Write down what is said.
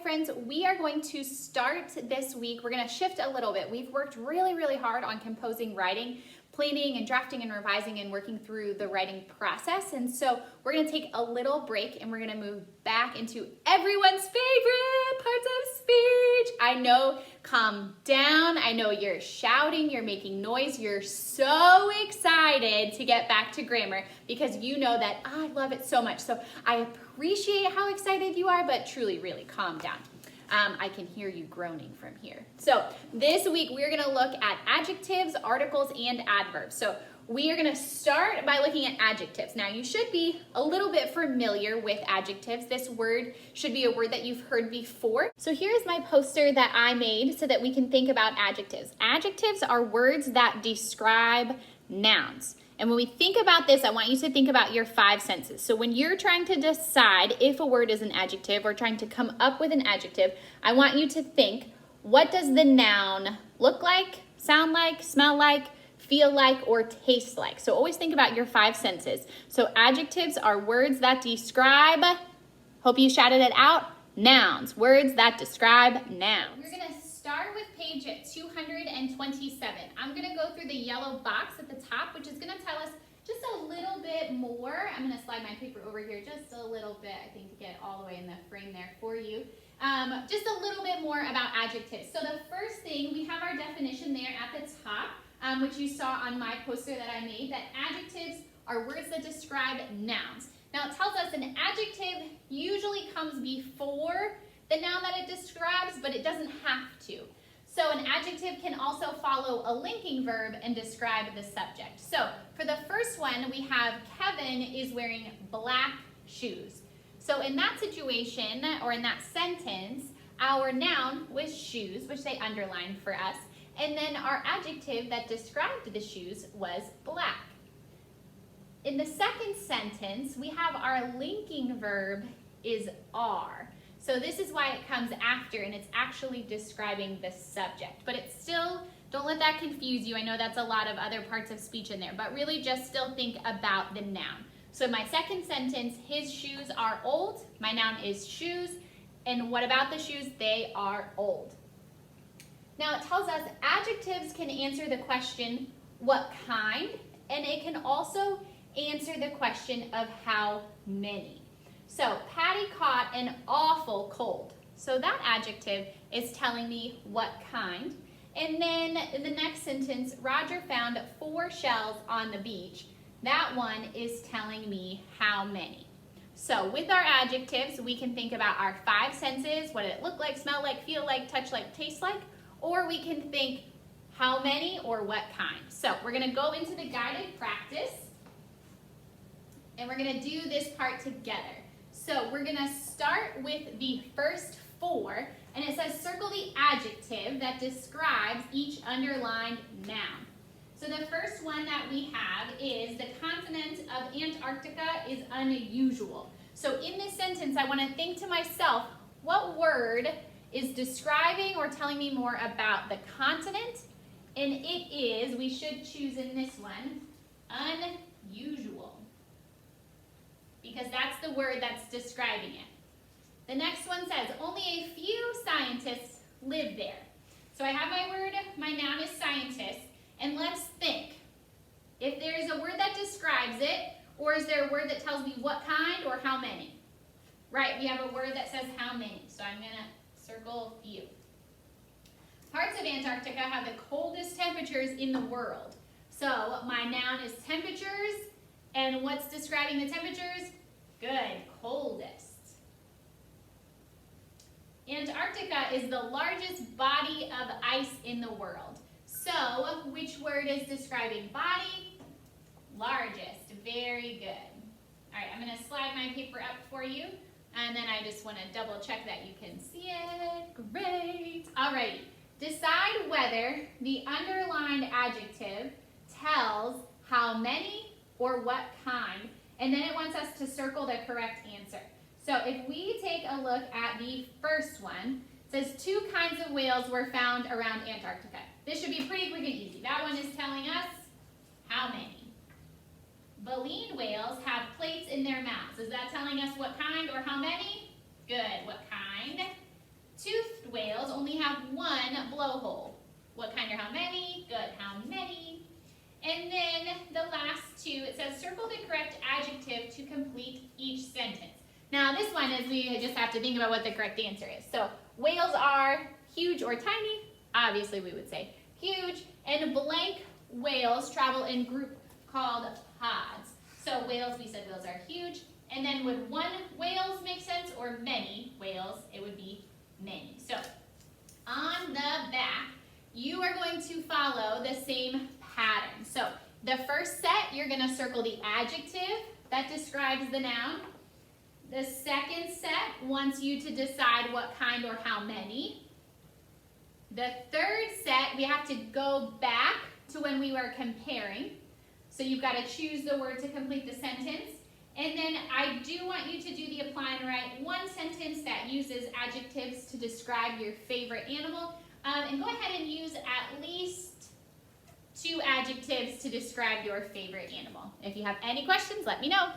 friends, we are going to start this week. We're going to shift a little bit. We've worked really hard on composing writing, planning and drafting and revising and working through the writing process. And so we're going to take a little break and we're going to move back into everyone's favorite parts of speech. I know, calm down. I know you're shouting, you're making noise. You're so excited to get back to grammar because you know that I love it so much. So I appreciate how excited you are, but truly, really calm down. I can hear you groaning from here. So this week we're going to look at adjectives, articles, and adverbs. So we are going to start by looking at adjectives. Now you should be a little bit familiar with adjectives. This word should be a word that you've heard before. So here's my poster that I made so that we can think about adjectives. Adjectives are words that describe nouns. And when we think about this, I want you to think about your five senses. So when you're trying to decide if a word is an adjective or trying to come up with an adjective, I want you to think, what does the noun look like, sound like, smell like, feel like, or taste like? So always think about your five senses. So adjectives are words that describe, hope you shouted it out, nouns, words that describe nouns. We're going to start with page 227. I'm going to go through the yellow box at the top, which is going to tell us just a little bit more. I'm going to slide my paper over here just a little bit, I think, to get all the way in the frame there for you. Just a little bit more about adjectives. So the first thing, we have our definition there at the top, which you saw on my poster that I made, that adjectives are words that describe nouns. Now it tells us an adjective usually comes before the noun that it describes, but it doesn't have to. So an adjective can also follow a linking verb and describe the subject. So for the first one, we have Kevin is wearing black shoes. So in that situation, or in that sentence, our noun was shoes, which they underlined for us, and then our adjective that described the shoes was black. In the second sentence, we have our linking verb is are. So this is why it comes after, and it's actually describing the subject. But it's still, don't let that confuse you. I know that's a lot of other parts of speech in there, but really just still think about the noun. So my second sentence, his shoes are old. My noun is shoes. And what about the shoes? They are old. Now it tells us adjectives can answer the question, what kind? And it can also answer the question of how many. So Patty caught an awful cold. So that adjective is telling me what kind. And then in the next sentence, Roger found 4 shells on the beach. That one is telling me how many. So with our adjectives, we can think about our 5 senses, what did it look like, smell like, feel like, touch like, taste like, or we can think how many or what kind. So we're going to go into the guided practice, and we're going to do this part together. So we're going to start with the first 4, and it says circle the adjective that describes each underlined noun. So the first one that we have is the continent of Antarctica is unusual. So in this sentence, I want to think to myself, what word is describing or telling me more about the continent? And it is, we should choose in this one, unusual, because that's the word that's describing it. The next one says, only a few scientists live there. So I have my word, my noun is scientist, and let's think. If there is a word that describes it, or is there a word that tells me what kind or how many? Right, we have a word that says how many, so I'm going to circle few. Parts of Antarctica have the coldest temperatures in the world. So my noun is temperatures, and what's describing the temperatures? Good, coldest. Antarctica is the largest body of ice in the world. So which word is describing body? Largest, very good. All right, I'm going to slide my paper up for you, and then I just want to double check that you can see it. Great. All right, decide whether the underlined adjective tells how many or what kind, and then it wants us to circle the correct answer. So if we take a look at the first one, it says 2 kinds of whales were found around Antarctica. This should be pretty quick and easy. That one is telling us how many. Baleen whales have plates in their mouths. Is that telling us what kind or how many? Good. What kind? have one blowhole. What kind or how many? Good, how many? And then the last two, it says circle the correct adjective to complete each sentence. Now this one is we just have to think about what the correct answer is. So whales are huge or tiny. Obviously we would say huge. And blank whales travel in group called pods. So whales, we said whales are huge. And then would one whales make sense or many whales? It would be many. So on the back, you are going to follow the same pattern. So the first set, you're going to circle the adjective that describes the noun. The second set wants you to decide what kind or how many. The third set, we have to go back to when we were comparing. So you've got to choose the word to complete the sentence. And then I do want you to do the apply and write one sentence that uses adjectives to describe your favorite animal. And go ahead and use at least 2 adjectives to describe your favorite animal. If you have any questions, let me know.